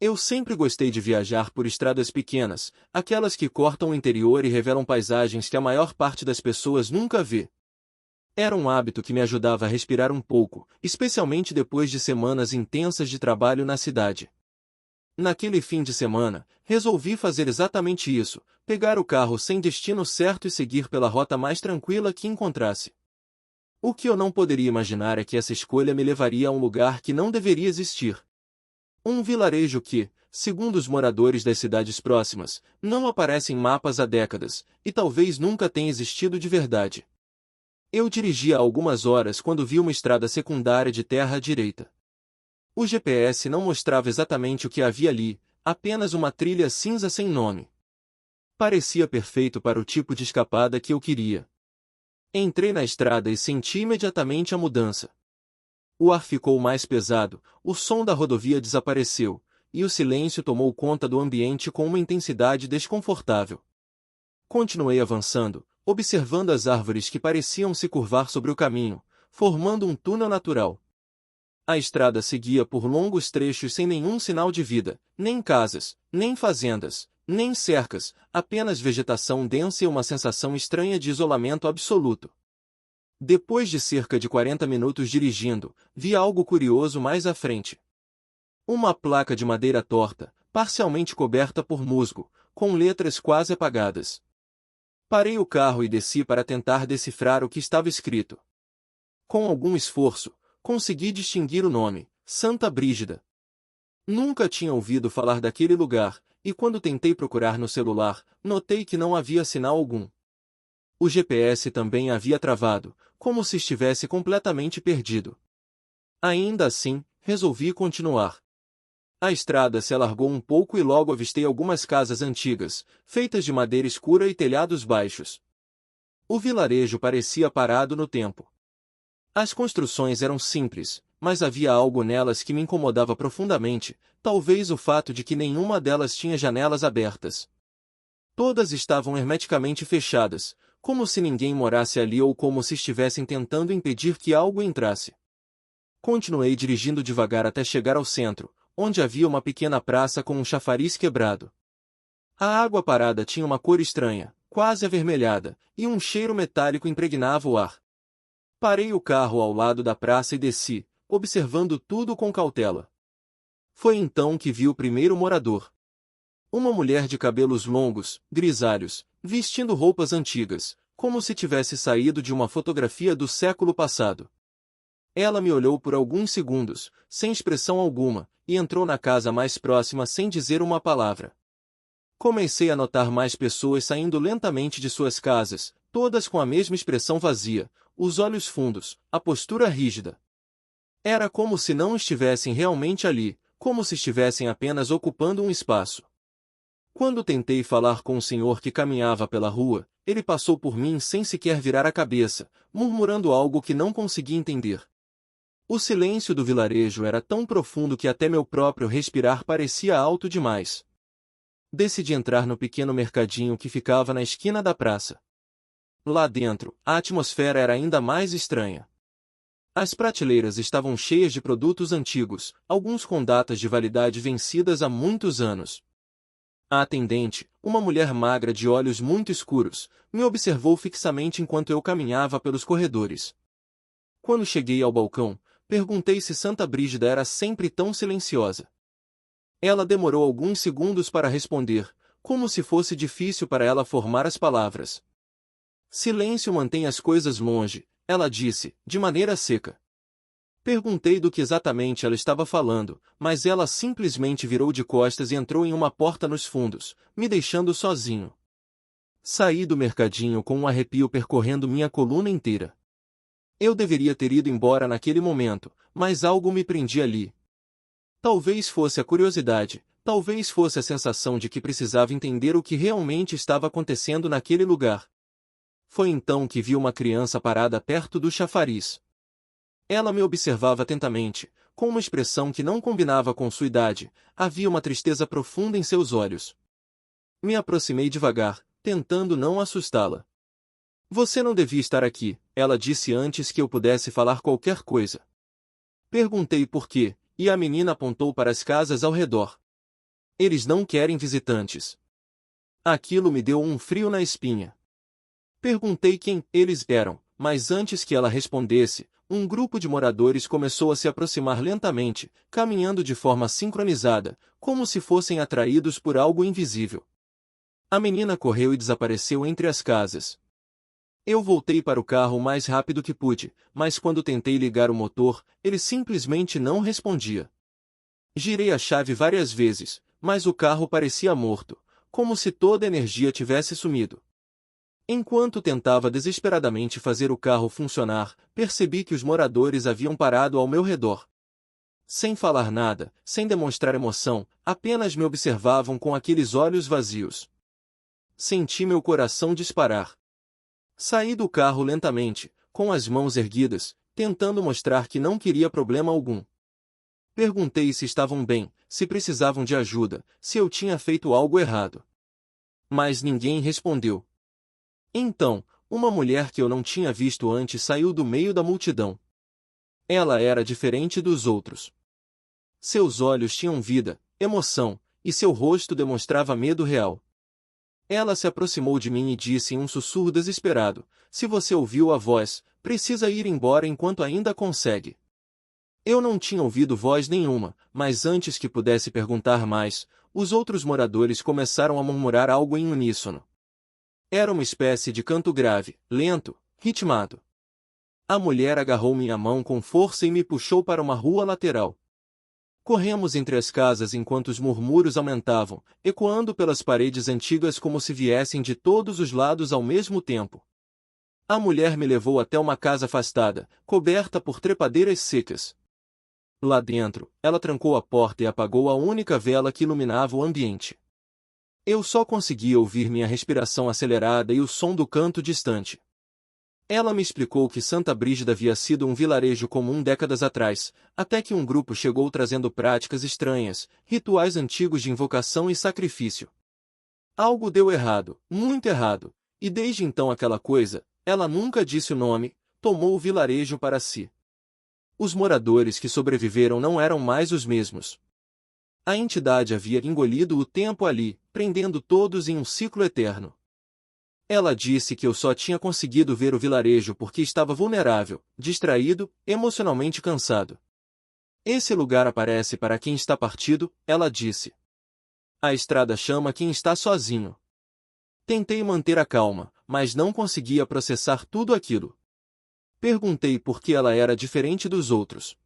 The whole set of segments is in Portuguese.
Eu sempre gostei de viajar por estradas pequenas, aquelas que cortam o interior e revelam paisagens que a maior parte das pessoas nunca vê. Era um hábito que me ajudava a respirar um pouco, especialmente depois de semanas intensas de trabalho na cidade. Naquele fim de semana, resolvi fazer exatamente isso, pegar o carro sem destino certo e seguir pela rota mais tranquila que encontrasse. O que eu não poderia imaginar é que essa escolha me levaria a um lugar que não deveria existir. Um vilarejo que, segundo os moradores das cidades próximas, não aparece em mapas há décadas, e talvez nunca tenha existido de verdade. Eu dirigia há algumas horas quando vi uma estrada secundária de terra à direita. O GPS não mostrava exatamente o que havia ali, apenas uma trilha cinza sem nome. Parecia perfeito para o tipo de escapada que eu queria. Entrei na estrada e senti imediatamente a mudança. O ar ficou mais pesado, o som da rodovia desapareceu, e o silêncio tomou conta do ambiente com uma intensidade desconfortável. Continuei avançando, observando as árvores que pareciam se curvar sobre o caminho, formando um túnel natural. A estrada seguia por longos trechos sem nenhum sinal de vida, nem casas, nem fazendas, nem cercas, apenas vegetação densa e uma sensação estranha de isolamento absoluto. Depois de cerca de 40 minutos dirigindo, vi algo curioso mais à frente. Uma placa de madeira torta, parcialmente coberta por musgo, com letras quase apagadas. Parei o carro e desci para tentar decifrar o que estava escrito. Com algum esforço, consegui distinguir o nome, Santa Brígida. Nunca tinha ouvido falar daquele lugar, e quando tentei procurar no celular, notei que não havia sinal algum. O GPS também havia travado, como se estivesse completamente perdido. Ainda assim, resolvi continuar. A estrada se alargou um pouco e logo avistei algumas casas antigas, feitas de madeira escura e telhados baixos. O vilarejo parecia parado no tempo. As construções eram simples, mas havia algo nelas que me incomodava profundamente, talvez o fato de que nenhuma delas tinha janelas abertas. Todas estavam hermeticamente fechadas, como se ninguém morasse ali ou como se estivessem tentando impedir que algo entrasse. Continuei dirigindo devagar até chegar ao centro, onde havia uma pequena praça com um chafariz quebrado. A água parada tinha uma cor estranha, quase avermelhada, e um cheiro metálico impregnava o ar. Parei o carro ao lado da praça e desci, observando tudo com cautela. Foi então que vi o primeiro morador. Uma mulher de cabelos longos, grisalhos, vestindo roupas antigas, como se tivesse saído de uma fotografia do século passado. Ela me olhou por alguns segundos, sem expressão alguma, e entrou na casa mais próxima sem dizer uma palavra. Comecei a notar mais pessoas saindo lentamente de suas casas, todas com a mesma expressão vazia, os olhos fundos, a postura rígida. Era como se não estivessem realmente ali, como se estivessem apenas ocupando um espaço. Quando tentei falar com o senhor que caminhava pela rua, ele passou por mim sem sequer virar a cabeça, murmurando algo que não consegui entender. O silêncio do vilarejo era tão profundo que até meu próprio respirar parecia alto demais. Decidi entrar no pequeno mercadinho que ficava na esquina da praça. Lá dentro, a atmosfera era ainda mais estranha. As prateleiras estavam cheias de produtos antigos, alguns com datas de validade vencidas há muitos anos. A atendente, uma mulher magra de olhos muito escuros, me observou fixamente enquanto eu caminhava pelos corredores. Quando cheguei ao balcão, perguntei se Santa Brígida era sempre tão silenciosa. Ela demorou alguns segundos para responder, como se fosse difícil para ela formar as palavras. Silêncio mantém as coisas longe, ela disse, de maneira seca. Perguntei do que exatamente ela estava falando, mas ela simplesmente virou de costas e entrou em uma porta nos fundos, me deixando sozinho. Saí do mercadinho com um arrepio percorrendo minha coluna inteira. Eu deveria ter ido embora naquele momento, mas algo me prendia ali. Talvez fosse a curiosidade, talvez fosse a sensação de que precisava entender o que realmente estava acontecendo naquele lugar. Foi então que vi uma criança parada perto do chafariz. Ela me observava atentamente, com uma expressão que não combinava com sua idade, havia uma tristeza profunda em seus olhos. Me aproximei devagar, tentando não assustá-la. Você não devia estar aqui, ela disse antes que eu pudesse falar qualquer coisa. Perguntei por quê, e a menina apontou para as casas ao redor. Eles não querem visitantes. Aquilo me deu um frio na espinha. Perguntei quem eles eram, mas antes que ela respondesse, um grupo de moradores começou a se aproximar lentamente, caminhando de forma sincronizada, como se fossem atraídos por algo invisível. A menina correu e desapareceu entre as casas. Eu voltei para o carro o mais rápido que pude, mas quando tentei ligar o motor, ele simplesmente não respondia. Girei a chave várias vezes, mas o carro parecia morto, como se toda a energia tivesse sumido. Enquanto tentava desesperadamente fazer o carro funcionar, percebi que os moradores haviam parado ao meu redor. Sem falar nada, sem demonstrar emoção, apenas me observavam com aqueles olhos vazios. Senti meu coração disparar. Saí do carro lentamente, com as mãos erguidas, tentando mostrar que não queria problema algum. Perguntei se estavam bem, se precisavam de ajuda, se eu tinha feito algo errado. Mas ninguém respondeu. Então, uma mulher que eu não tinha visto antes saiu do meio da multidão. Ela era diferente dos outros. Seus olhos tinham vida, emoção, e seu rosto demonstrava medo real. Ela se aproximou de mim e disse em um sussurro desesperado: "Se você ouviu a voz, precisa ir embora enquanto ainda consegue." Eu não tinha ouvido voz nenhuma, mas antes que pudesse perguntar mais, os outros moradores começaram a murmurar algo em uníssono. Era uma espécie de canto grave, lento, ritmado. A mulher agarrou minha mão com força e me puxou para uma rua lateral. Corremos entre as casas enquanto os murmúrios aumentavam, ecoando pelas paredes antigas como se viessem de todos os lados ao mesmo tempo. A mulher me levou até uma casa afastada, coberta por trepadeiras secas. Lá dentro, ela trancou a porta e apagou a única vela que iluminava o ambiente. Eu só conseguia ouvir minha respiração acelerada e o som do canto distante. Ela me explicou que Santa Brígida havia sido um vilarejo comum décadas atrás, até que um grupo chegou trazendo práticas estranhas, rituais antigos de invocação e sacrifício. Algo deu errado, muito errado, e desde então aquela coisa, ela nunca disse o nome, tomou o vilarejo para si. Os moradores que sobreviveram não eram mais os mesmos. A entidade havia engolido o tempo ali, prendendo todos em um ciclo eterno. Ela disse que eu só tinha conseguido ver o vilarejo porque estava vulnerável, distraído, emocionalmente cansado. Esse lugar aparece para quem está partido, ela disse. A estrada chama quem está sozinho. Tentei manter a calma, mas não conseguia processar tudo aquilo. Perguntei por que ela era diferente dos outros.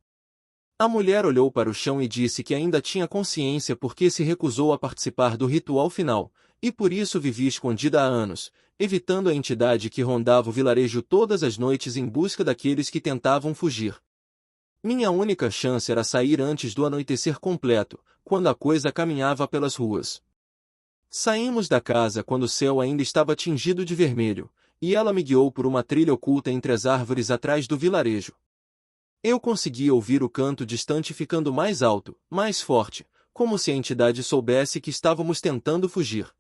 A mulher olhou para o chão e disse que ainda tinha consciência porque se recusou a participar do ritual final, e por isso vivia escondida há anos, evitando a entidade que rondava o vilarejo todas as noites em busca daqueles que tentavam fugir. Minha única chance era sair antes do anoitecer completo, quando a coisa caminhava pelas ruas. Saímos da casa quando o céu ainda estava tingido de vermelho, e ela me guiou por uma trilha oculta entre as árvores atrás do vilarejo. Eu conseguia ouvir o canto distante ficando mais alto, mais forte, como se a entidade soubesse que estávamos tentando fugir.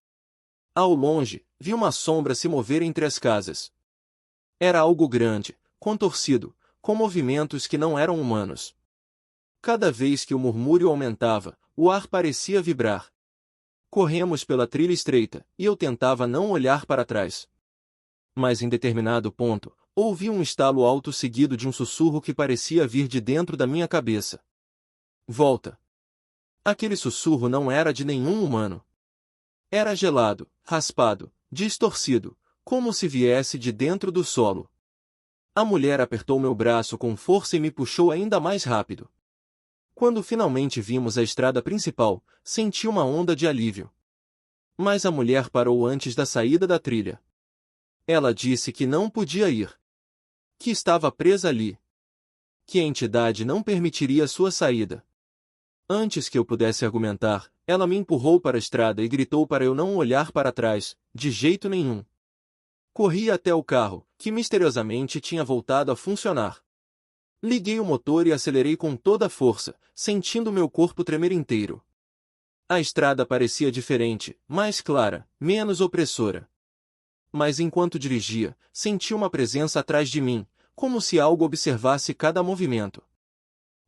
Ao longe, vi uma sombra se mover entre as casas. Era algo grande, contorcido, com movimentos que não eram humanos. Cada vez que o murmúrio aumentava, o ar parecia vibrar. Corremos pela trilha estreita, e eu tentava não olhar para trás. Mas em determinado ponto, ouvi um estalo alto seguido de um sussurro que parecia vir de dentro da minha cabeça. Volta. Aquele sussurro não era de nenhum humano. Era gelado, raspado, distorcido, como se viesse de dentro do solo. A mulher apertou meu braço com força e me puxou ainda mais rápido. Quando finalmente vimos a estrada principal, senti uma onda de alívio. Mas a mulher parou antes da saída da trilha. Ela disse que não podia ir. Que estava presa ali. Que a entidade não permitiria sua saída. Antes que eu pudesse argumentar, ela me empurrou para a estrada e gritou para eu não olhar para trás, de jeito nenhum. Corri até o carro, que misteriosamente tinha voltado a funcionar. Liguei o motor e acelerei com toda a força, sentindo meu corpo tremer inteiro. A estrada parecia diferente, mais clara, menos opressora. Mas enquanto dirigia, senti uma presença atrás de mim, como se algo observasse cada movimento.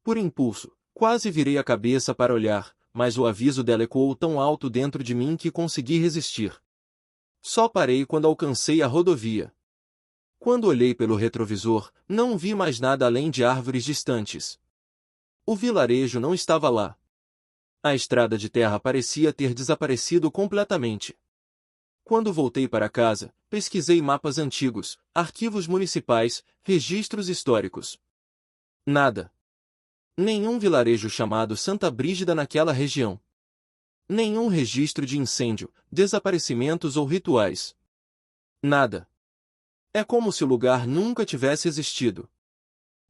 Por impulso, quase virei a cabeça para olhar, mas o aviso dela ecoou tão alto dentro de mim que consegui resistir. Só parei quando alcancei a rodovia. Quando olhei pelo retrovisor, não vi mais nada além de árvores distantes. O vilarejo não estava lá. A estrada de terra parecia ter desaparecido completamente. Quando voltei para casa, pesquisei mapas antigos, arquivos municipais, registros históricos. Nada. Nenhum vilarejo chamado Santa Brígida naquela região. Nenhum registro de incêndio, desaparecimentos ou rituais. Nada. É como se o lugar nunca tivesse existido.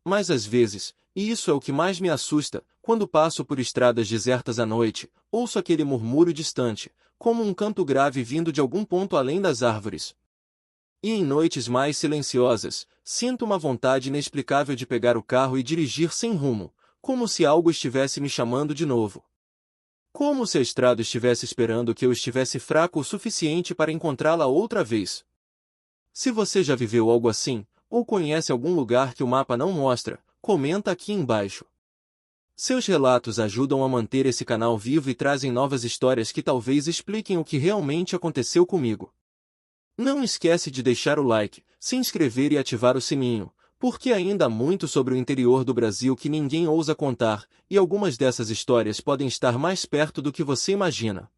Mas às vezes, e isso é o que mais me assusta, quando passo por estradas desertas à noite, ouço aquele murmúrio distante, como um canto grave vindo de algum ponto além das árvores. E em noites mais silenciosas, sinto uma vontade inexplicável de pegar o carro e dirigir sem rumo, como se algo estivesse me chamando de novo. Como se a estrada estivesse esperando que eu estivesse fraco o suficiente para encontrá-la outra vez. Se você já viveu algo assim, ou conhece algum lugar que o mapa não mostra, comenta aqui embaixo. Seus relatos ajudam a manter esse canal vivo e trazem novas histórias que talvez expliquem o que realmente aconteceu comigo. Não esquece de deixar o like, se inscrever e ativar o sininho, porque ainda há muito sobre o interior do Brasil que ninguém ousa contar, e algumas dessas histórias podem estar mais perto do que você imagina.